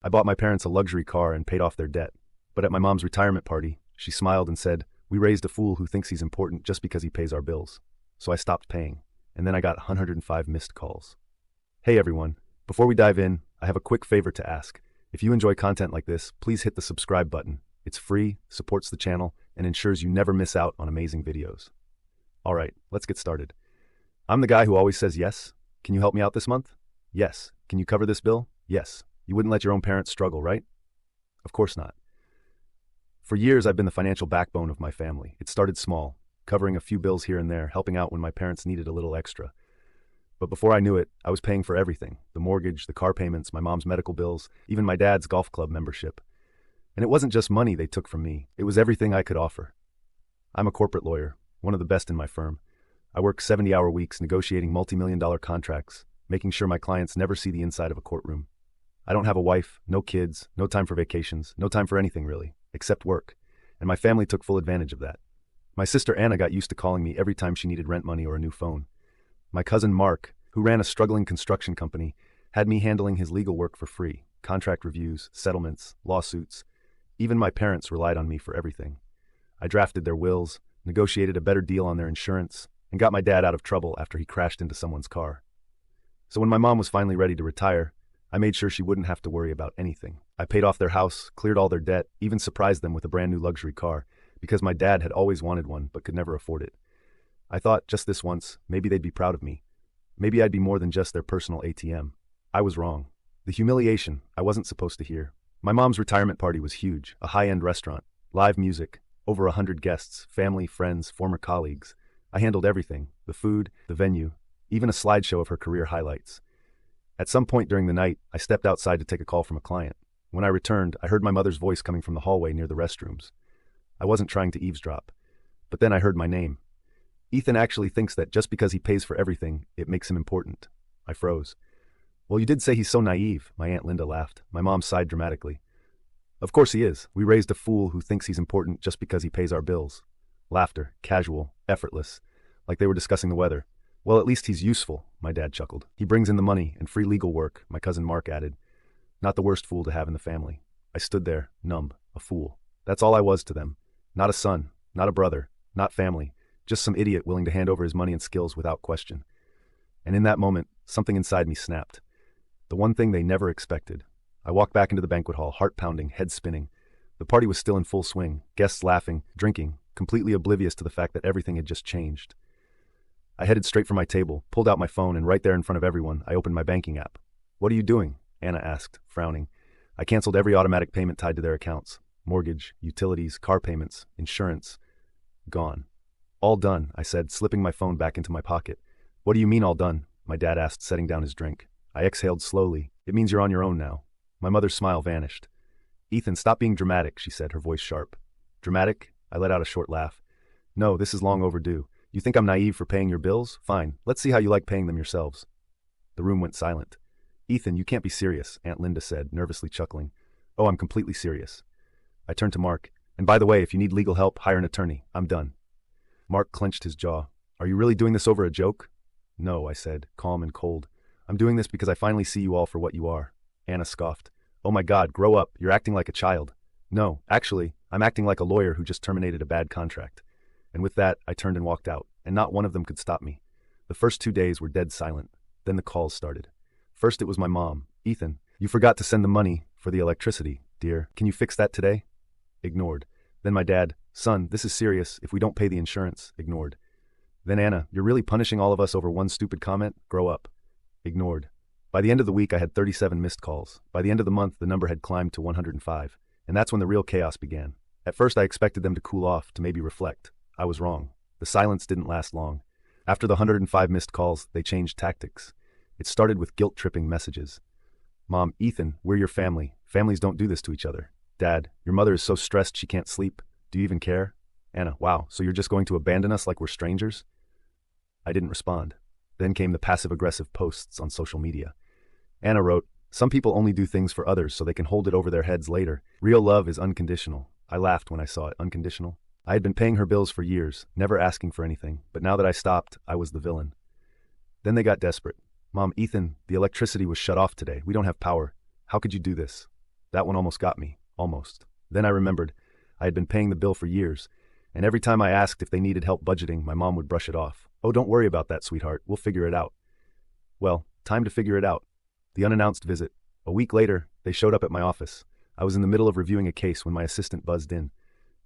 I bought my parents a luxury car and paid off their debt. But at my mom's retirement party, she smiled and said, "We raised a fool who thinks he's important just because he pays our bills." So I stopped paying, and then I got 105 missed calls. Hey everyone, before we dive in, I have a quick favor to ask. If you enjoy content like this, please hit the subscribe button. It's free, supports the channel, and ensures you never miss out on amazing videos. Alright, let's get started. I'm the guy who always says yes. Can you help me out this month? Yes. Can you cover this bill? Yes. You wouldn't let your own parents struggle, right? Of course not. For years, I've been the financial backbone of my family. It started small, covering a few bills here and there, helping out when my parents needed a little extra. But before I knew it, I was paying for everything: the mortgage, the car payments, my mom's medical bills, even my dad's golf club membership. And it wasn't just money they took from me, it was everything I could offer. I'm a corporate lawyer, one of the best in my firm. I work 70-hour weeks negotiating multi-million-dollar contracts, making sure my clients never see the inside of a courtroom. I don't have a wife, no kids, no time for vacations, no time for anything really, except work. And my family took full advantage of that. My sister Anna got used to calling me every time she needed rent money or a new phone. My cousin Mark, who ran a struggling construction company, had me handling his legal work for free: contract reviews, settlements, lawsuits. Even my parents relied on me for everything. I drafted their wills, negotiated a better deal on their insurance, and got my dad out of trouble after he crashed into someone's car. So when my mom was finally ready to retire, I made sure she wouldn't have to worry about anything. I paid off their house, cleared all their debt, even surprised them with a brand new luxury car, because my dad had always wanted one but could never afford it. I thought, just this once, maybe they'd be proud of me. Maybe I'd be more than just their personal ATM. I was wrong. The humiliation I wasn't supposed to hear. My mom's retirement party was huge, a high-end restaurant, live music, over 100 guests, family, friends, former colleagues. I handled everything: the food, the venue, even a slideshow of her career highlights. At some point during the night, I stepped outside to take a call from a client. When I returned, I heard my mother's voice coming from the hallway near the restrooms. I wasn't trying to eavesdrop. But then I heard my name. "Ethan actually thinks that just because he pays for everything, it makes him important." I froze. "Well, you did say he's so naive," my Aunt Linda laughed. My mom sighed dramatically. "Of course he is. We raised a fool who thinks he's important just because he pays our bills." Laughter, casual, effortless, like they were discussing the weather. "Well, at least he's useful," my dad chuckled. "He brings in the money and free legal work," my cousin Mark added. Not the worst fool to have in the family. I stood there, numb, a fool. That's all I was to them. Not a son, not a brother, not family, just some idiot willing to hand over his money and skills without question. And in that moment, something inside me snapped. The one thing they never expected. I walked back into the banquet hall, heart pounding, head spinning. The party was still in full swing, guests laughing, drinking, completely oblivious to the fact that everything had just changed. I headed straight for my table, pulled out my phone, and right there in front of everyone, I opened my banking app. "What are you doing?" Anna asked, frowning. I canceled every automatic payment tied to their accounts. Mortgage, utilities, car payments, insurance. Gone. "All done," I said, slipping my phone back into my pocket. "What do you mean all done?" my dad asked, setting down his drink. I exhaled slowly. "It means you're on your own now." My mother's smile vanished. "Ethan, stop being dramatic," she said, her voice sharp. "Dramatic?" I let out a short laugh. "No, this is long overdue. You think I'm naive for paying your bills? Fine, let's see how you like paying them yourselves." The room went silent. "Ethan, you can't be serious," Aunt Linda said, nervously chuckling. "Oh, I'm completely serious." I turned to Mark. "And by the way, if you need legal help, hire an attorney. I'm done." Mark clenched his jaw. "Are you really doing this over a joke?" "No," I said, calm and cold. "I'm doing this because I finally see you all for what you are." Anna scoffed. "Oh my God, grow up. You're acting like a child." "No, actually, I'm acting like a lawyer who just terminated a bad contract." And with that, I turned and walked out, and not one of them could stop me. The first 2 days were dead silent. Then the calls started. First it was my mom. "Ethan, you forgot to send the money for the electricity, dear. Can you fix that today?" Ignored. Then my dad. "Son, this is serious. If we don't pay the insurance." Ignored. Then Anna. "You're really punishing all of us over one stupid comment? Grow up." Ignored. By the end of the week, I had 37 missed calls. By the end of the month, the number had climbed to 105. And that's when the real chaos began. At first, I expected them to cool off, to maybe reflect. I was wrong. The silence didn't last long. After the 105 missed calls, they changed tactics. It started with guilt-tripping messages. "Mom, Ethan, we're your family. Families don't do this to each other." "Dad, your mother is so stressed she can't sleep. Do you even care?" Anna, "Wow, so you're just going to abandon us like we're strangers?" I didn't respond. Then came the passive-aggressive posts on social media. Anna wrote, "Some people only do things for others so they can hold it over their heads later. Real love is unconditional." I laughed when I saw it. Unconditional? I had been paying her bills for years, never asking for anything, but now that I stopped, I was the villain. Then they got desperate. "Mom, Ethan, the electricity was shut off today. We don't have power. How could you do this?" That one almost got me. Almost. Then I remembered I had been paying the bill for years, and every time I asked if they needed help budgeting, my mom would brush it off. Oh, don't worry about that, sweetheart. We'll figure it out. Well, time to figure it out. The unannounced visit. A week later, they showed up at my office. I was in the middle of reviewing a case when my assistant buzzed in.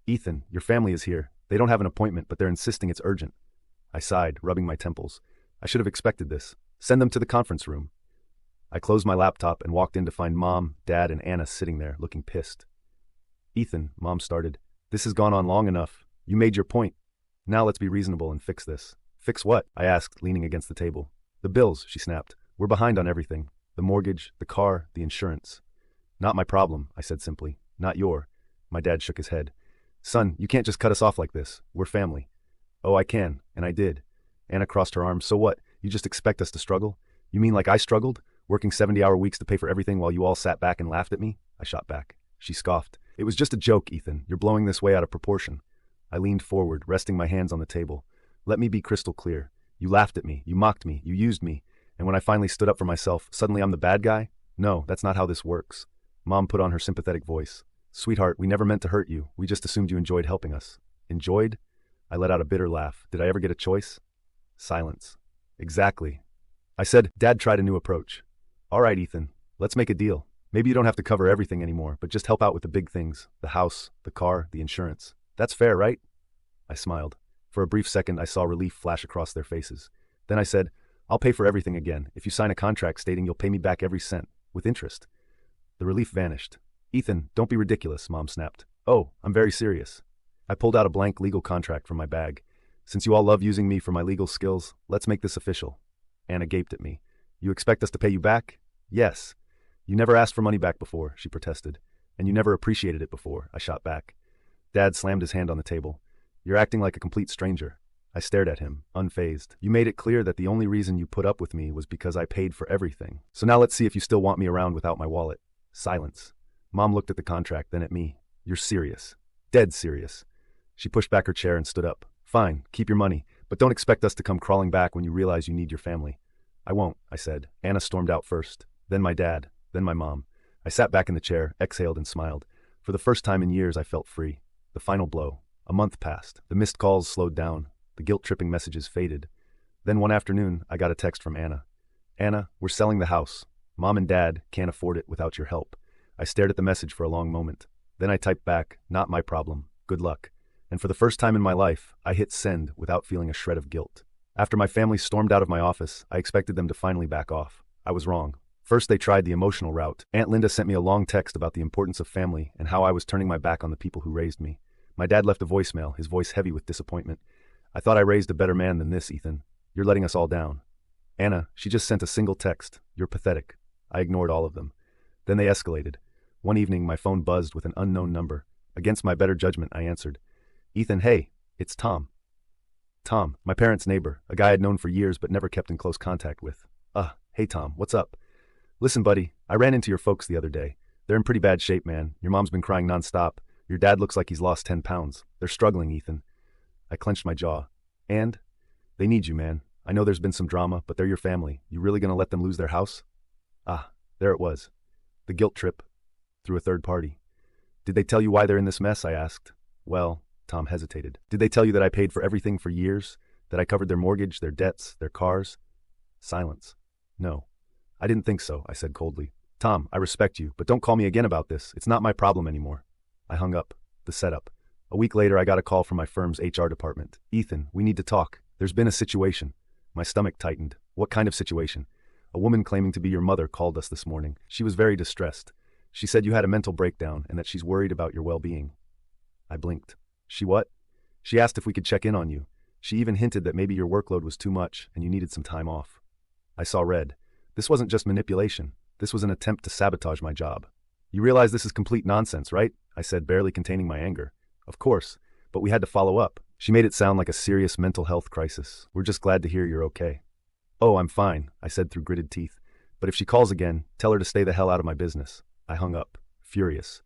Ethan, your family is here. They don't have an appointment, but they're insisting it's urgent. I sighed, rubbing my temples. I should have expected this. Send them to the conference room. I closed my laptop and walked in to find Mom, Dad, and Anna sitting there, looking pissed. Ethan, Mom started. This has gone on long enough. You made your point. Now let's be reasonable and fix this. Fix what? I asked, leaning against the table. The bills, she snapped. We're behind on everything. The mortgage, the car, the insurance. Not my problem, I said simply. Not your. My dad shook his head. Son, you can't just cut us off like this. We're family. Oh, I can, and I did. Anna crossed her arms. So what? You just expect us to struggle? You mean like I struggled? Working 70-hour weeks to pay for everything while you all sat back and laughed at me? I shot back. She scoffed. It was just a joke, Ethan. You're blowing this way out of proportion. I leaned forward, resting my hands on the table. Let me be crystal clear. You laughed at me, you mocked me, you used me, and when I finally stood up for myself, suddenly I'm the bad guy? No, that's not how this works. Mom put on her sympathetic voice. Sweetheart, we never meant to hurt you. We just assumed you enjoyed helping us. Enjoyed? I let out a bitter laugh. Did I ever get a choice? Silence. Exactly. I said, Dad tried a new approach. All right, Ethan, let's make a deal. Maybe you don't have to cover everything anymore, but just help out with the big things. The house, the car, the insurance. That's fair, right? I smiled. For a brief second, I saw relief flash across their faces. Then I said, I'll pay for everything again if you sign a contract stating you'll pay me back every cent, with interest. The relief vanished. Ethan, don't be ridiculous, Mom snapped. Oh, I'm very serious. I pulled out a blank legal contract from my bag. Since you all love using me for my legal skills, let's make this official. Anna gaped at me. You expect us to pay you back? Yes. You never asked for money back before, she protested. And you never appreciated it before, I shot back. Dad slammed his hand on the table. You're acting like a complete stranger. I stared at him, unfazed. You made it clear that the only reason you put up with me was because I paid for everything. So now let's see if you still want me around without my wallet. Silence. Mom looked at the contract, then at me. You're serious. Dead serious. She pushed back her chair and stood up. Fine, keep your money, but don't expect us to come crawling back when you realize you need your family. I won't, I said. Anna stormed out first. Then my dad. Then my mom. I sat back in the chair, exhaled and smiled. For the first time in years, I felt free. The final blow. A month passed. The missed calls slowed down. The guilt-tripping messages faded. Then one afternoon, I got a text from Anna. Anna, we're selling the house. Mom and Dad can't afford it without your help. I stared at the message for a long moment. Then I typed back, not my problem. Good luck. And for the first time in my life, I hit send without feeling a shred of guilt. After my family stormed out of my office, I expected them to finally back off. I was wrong. First, they tried the emotional route. Aunt Linda sent me a long text about the importance of family and how I was turning my back on the people who raised me. My dad left a voicemail, his voice heavy with disappointment. I thought I raised a better man than this, Ethan. You're letting us all down. Anna, she just sent a single text. You're pathetic. I ignored all of them. Then they escalated. One evening, my phone buzzed with an unknown number. Against my better judgment, I answered. Ethan, hey, it's Tom. Tom, my parents' neighbor, a guy I'd known for years but never kept in close contact with. Hey Tom, what's up? Listen, buddy, I ran into your folks the other day. They're in pretty bad shape, man. Your mom's been crying nonstop. Your dad looks like he's lost 10 pounds. They're struggling, Ethan. I clenched my jaw. And? They need you, man. I know there's been some drama, but they're your family. You really gonna let them lose their house? There it was. The guilt trip. Through a third party. Did they tell you why they're in this mess? I asked. Well, Tom hesitated. Did they tell you that I paid for everything for years? That I covered their mortgage, their debts, their cars? Silence. No. I didn't think so, I said coldly. Tom, I respect you, but don't call me again about this. It's not my problem anymore. I hung up. The setup. A week later, I got a call from my firm's HR department. Ethan, we need to talk. There's been a situation. My stomach tightened. What kind of situation? A woman claiming to be your mother called us this morning. She was very distressed. She said you had a mental breakdown and that she's worried about your well-being. I blinked. She what? She asked if we could check in on you. She even hinted that maybe your workload was too much and you needed some time off. I saw red. This wasn't just manipulation. This was an attempt to sabotage my job. You realize this is complete nonsense, right? I said, barely containing my anger. Of course, but we had to follow up. She made it sound like a serious mental health crisis. We're just glad to hear you're okay. Oh, I'm fine, I said through gritted teeth. But if she calls again, tell her to stay the hell out of my business. I hung up, furious.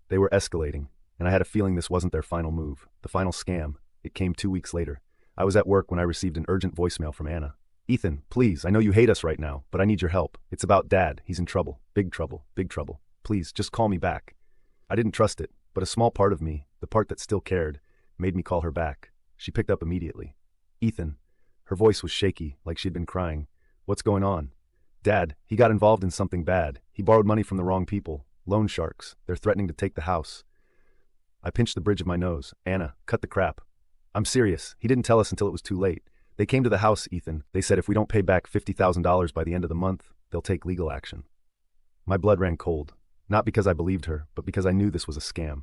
They were escalating, and I had a feeling this wasn't their final move, the final scam. It came 2 weeks later. I was at work when I received an urgent voicemail from Anna. Ethan, please, I know you hate us right now, but I need your help. It's about Dad. He's in trouble. Big trouble. Big trouble. please, just call me back. I didn't trust it, but a small part of me, the part that still cared, made me call her back. She picked up immediately. Ethan. Her voice was shaky, like she'd been crying. What's going on? Dad, he got involved in something bad. He borrowed money from the wrong people. Loan sharks. They're threatening to take the house. I pinched the bridge of my nose. Anna, cut the crap. I'm serious. He didn't tell us until it was too late. They came to the house, Ethan. They said if we don't pay back $50,000 by the end of the month, they'll take legal action. My blood ran cold. Not because I believed her, but because I knew this was a scam.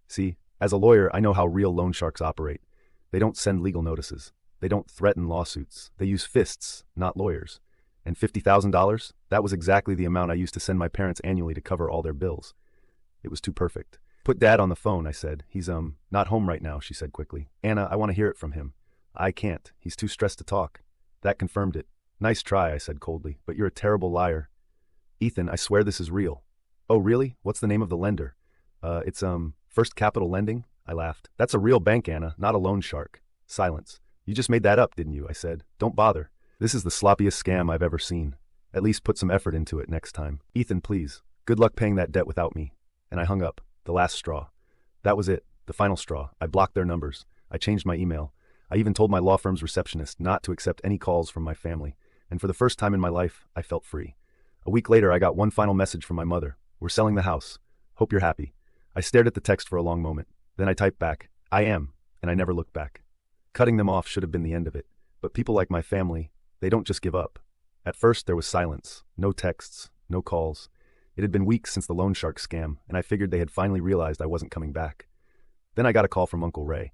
See, as a lawyer, I know how real loan sharks operate. They don't send legal notices. They don't threaten lawsuits. They use fists, not lawyers. And $50,000? That was exactly the amount I used to send my parents annually to cover all their bills. It was too perfect. Put Dad on the phone, I said. He's, not home right now, she said quickly. Anna, I want to hear it from him. I can't. He's too stressed to talk. That confirmed it. Nice try, I said coldly, but you're a terrible liar. Ethan, I swear this is real. Oh, really? What's the name of the lender? It's First Capital Lending? I laughed. That's a real bank, Anna, not a loan shark. Silence. You just made that up, didn't you? I said. Don't bother. This is the sloppiest scam I've ever seen. At least put some effort into it next time. Ethan, please. Good luck paying that debt without me. And I hung up. The last straw. That was it. The final straw. I blocked their numbers. I changed my email. I even told my law firm's receptionist not to accept any calls from my family. And for the first time in my life, I felt free. A week later, I got one final message from my mother. We're selling the house. Hope you're happy. I stared at the text for a long moment. Then I typed back, I am, and I never looked back. Cutting them off should have been the end of it. But people like my family, they don't just give up. At first, there was silence. No texts, no calls. It had been weeks since the loan shark scam, and I figured they had finally realized I wasn't coming back. Then I got a call from Uncle Ray.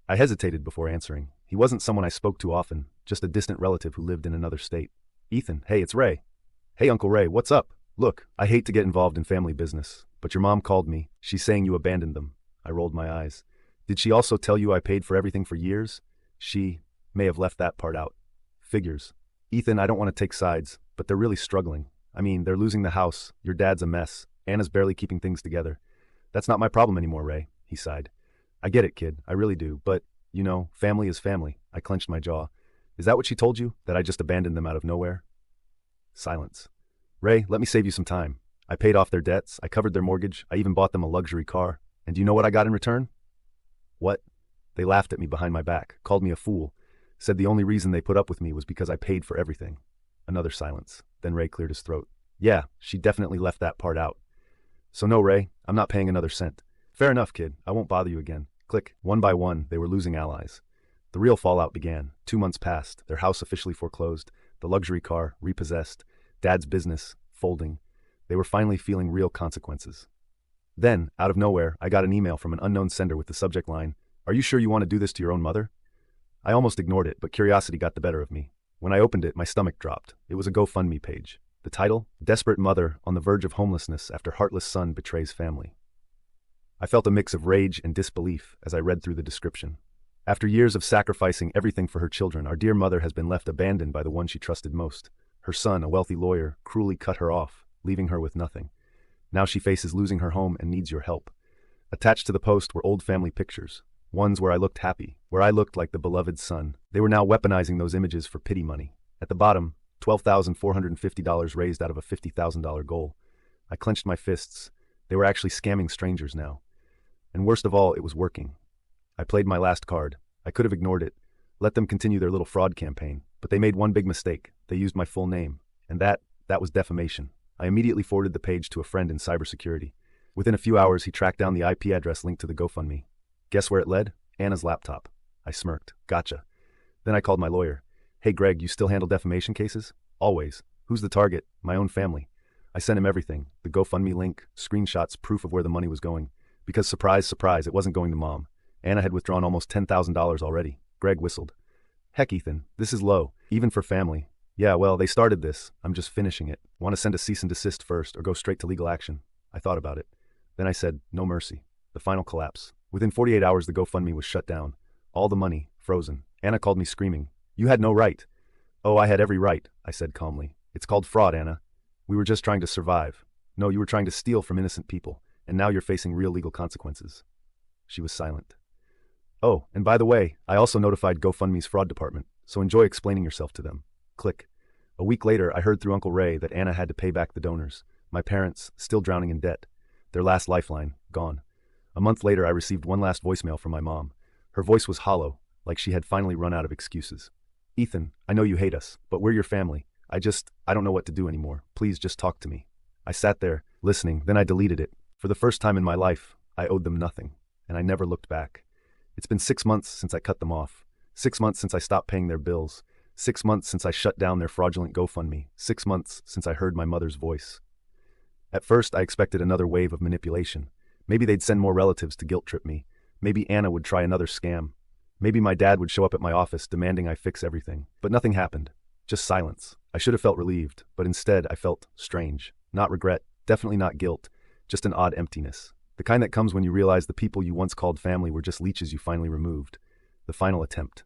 I hesitated before answering. He wasn't someone I spoke to often, just a distant relative who lived in another state. Ethan, hey, it's Ray. Hey, Uncle Ray, what's up? Look, I hate to get involved in family business, but your mom called me. She's saying you abandoned them. I rolled my eyes. Did she also tell you I paid for everything for years? She may have left that part out. Figures. Ethan, I don't want to take sides, but they're really struggling. I mean, they're losing the house. Your dad's a mess. Anna's barely keeping things together. That's not my problem anymore, Ray, he sighed. I get it, kid. I really do. But, you know, family is family. I clenched my jaw. Is that what she told you? That I just abandoned them out of nowhere? Silence. Ray, let me save you some time. I paid off their debts. I covered their mortgage. I even bought them a luxury car. And do you know what I got in return? What? They laughed at me behind my back, called me a fool, said the only reason they put up with me was because I paid for everything. Another silence. Then Ray cleared his throat. Yeah, she definitely left that part out. So no, Ray, I'm not paying another cent. Fair enough, kid. I won't bother you again. Click. One by one, they were losing allies. The real fallout began. 2 months passed. Their house officially foreclosed. The luxury car repossessed. Dad's business folding. They were finally feeling real consequences. Then, out of nowhere, I got an email from an unknown sender with the subject line, "Are you sure you want to do this to your own mother?" I almost ignored it, but curiosity got the better of me. When I opened it, my stomach dropped. It was a GoFundMe page. The title, Desperate Mother on the Verge of Homelessness After Heartless Son Betrays Family. I felt a mix of rage and disbelief as I read through the description. After years of sacrificing everything for her children, our dear mother has been left abandoned by the one she trusted most. Her son, a wealthy lawyer, cruelly cut her off, leaving her with nothing. Now she faces losing her home and needs your help. Attached to the post were old family pictures, ones where I looked happy, where I looked like the beloved son. They were now weaponizing those images for pity money. At the bottom, $12,450 raised out of a $50,000 goal. I clenched my fists. They were actually scamming strangers now. And worst of all, it was working. I played my last card. I could have ignored it, let them continue their little fraud campaign, but they made one big mistake. They used my full name, and that was defamation. I immediately forwarded the page to a friend in cybersecurity. Within a few hours, he tracked down the IP address linked to the GoFundMe. Guess where it led? Anna's laptop. I smirked. Gotcha. Then I called my lawyer. Hey, Greg, you still handle defamation cases? Always. Who's the target? My own family. I sent him everything. The GoFundMe link, screenshots, proof of where the money was going. Because surprise, surprise, it wasn't going to Mom. Anna had withdrawn almost $10,000 already. Greg whistled. Heck, Ethan, this is low, even for family. Yeah, well, they started this. I'm just finishing it. Want to send a cease and desist first or go straight to legal action? I thought about it. Then I said, no mercy. The final collapse. Within 48 hours, the GoFundMe was shut down. All the money, frozen. Anna called me screaming. You had no right. Oh, I had every right, I said calmly. It's called fraud, Anna. We were just trying to survive. No, you were trying to steal from innocent people, and now you're facing real legal consequences. She was silent. Oh, and by the way, I also notified GoFundMe's fraud department, so enjoy explaining yourself to them. Click. A week later, I heard through Uncle Ray that Anna had to pay back the donors. My parents, still drowning in debt. Their last lifeline, gone. A month later, I received one last voicemail from my mom. Her voice was hollow, like she had finally run out of excuses. Ethan, I know you hate us, but we're your family. I don't know what to do anymore. Please just talk to me. I sat there, listening, then I deleted it. For the first time in my life, I owed them nothing, and I never looked back. It's been 6 months since I cut them off. 6 months since I stopped paying their bills. 6 months since I shut down their fraudulent GoFundMe. 6 months since I heard my mother's voice. At first, I expected another wave of manipulation. Maybe they'd send more relatives to guilt-trip me. Maybe Anna would try another scam. Maybe my dad would show up at my office demanding I fix everything. But nothing happened. Just silence. I should have felt relieved, but instead I felt strange. Not regret, definitely not guilt, just an odd emptiness. The kind that comes when you realize the people you once called family were just leeches you finally removed. The final attempt.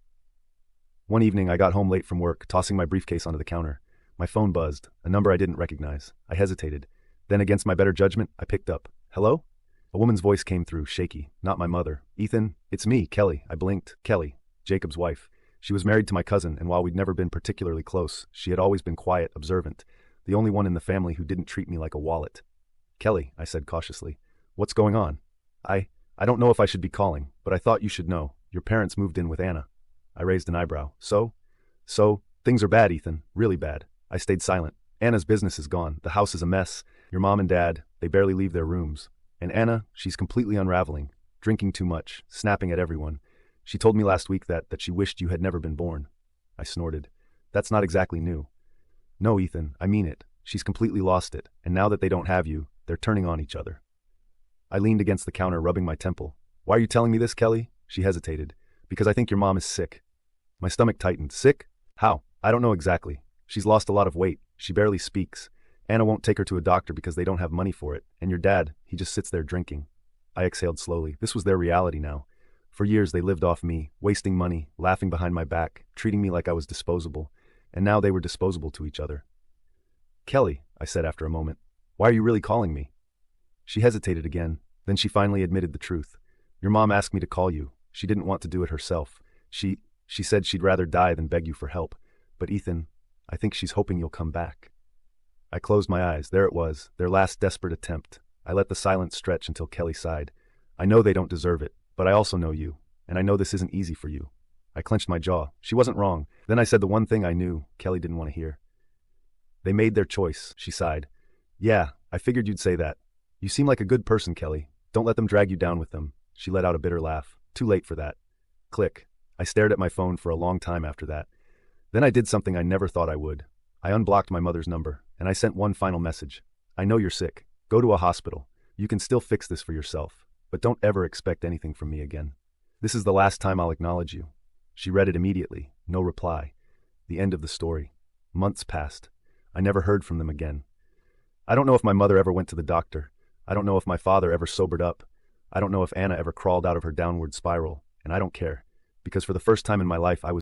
One evening, I got home late from work, tossing my briefcase onto the counter. My phone buzzed, a number I didn't recognize. I hesitated. Then, against my better judgment, I picked up. Hello? A woman's voice came through, shaky. Not my mother. Ethan, it's me, Kelly. I blinked. Kelly, Jacob's wife. She was married to my cousin, and while we'd never been particularly close, she had always been quiet, observant, the only one in the family who didn't treat me like a wallet. Kelly, I said cautiously, what's going on? I don't know if I should be calling, but I thought you should know. Your parents moved in with Anna. I raised an eyebrow. So, things are bad, Ethan. Really bad. I stayed silent. Anna's business is gone. The house is a mess. Your mom and dad, they barely leave their rooms. And Anna, she's completely unraveling, drinking too much, snapping at everyone. She told me last week that she wished you had never been born. I snorted. That's not exactly new. No, Ethan, I mean it. She's completely lost it, and now that they don't have you, they're turning on each other. I leaned against the counter, rubbing my temple. Why are you telling me this, Kelly? She hesitated. Because I think your mom is sick. My stomach tightened. Sick? How? I don't know exactly. She's lost a lot of weight. She barely speaks. Anna won't take her to a doctor because they don't have money for it, and your dad, he just sits there drinking. I exhaled slowly. This was their reality now. For years they lived off me, wasting money, laughing behind my back, treating me like I was disposable, and now they were disposable to each other. Kelly, I said after a moment, why are you really calling me? She hesitated again, then she finally admitted the truth. Your mom asked me to call you. She didn't want to do it herself. She said she'd rather die than beg you for help. But Ethan, I think she's hoping you'll come back. I closed my eyes. There it was, their last desperate attempt. I let the silence stretch until Kelly sighed. I know they don't deserve it, but I also know you, and I know this isn't easy for you. I clenched my jaw. She wasn't wrong. Then I said the one thing I knew Kelly didn't want to hear. They made their choice, she sighed. Yeah, I figured you'd say that. You seem like a good person, Kelly. Don't let them drag you down with them. She let out a bitter laugh. Too late for that. Click. I stared at my phone for a long time after that. Then I did something I never thought I would. I unblocked my mother's number, and I sent one final message. I know you're sick. Go to a hospital. You can still fix this for yourself, but don't ever expect anything from me again. This is the last time I'll acknowledge you. She read it immediately. No reply. The end of the story. Months passed. I never heard from them again. I don't know if my mother ever went to the doctor. I don't know if my father ever sobered up. I don't know if Anna ever crawled out of her downward spiral, and I don't care, because for the first time in my life I was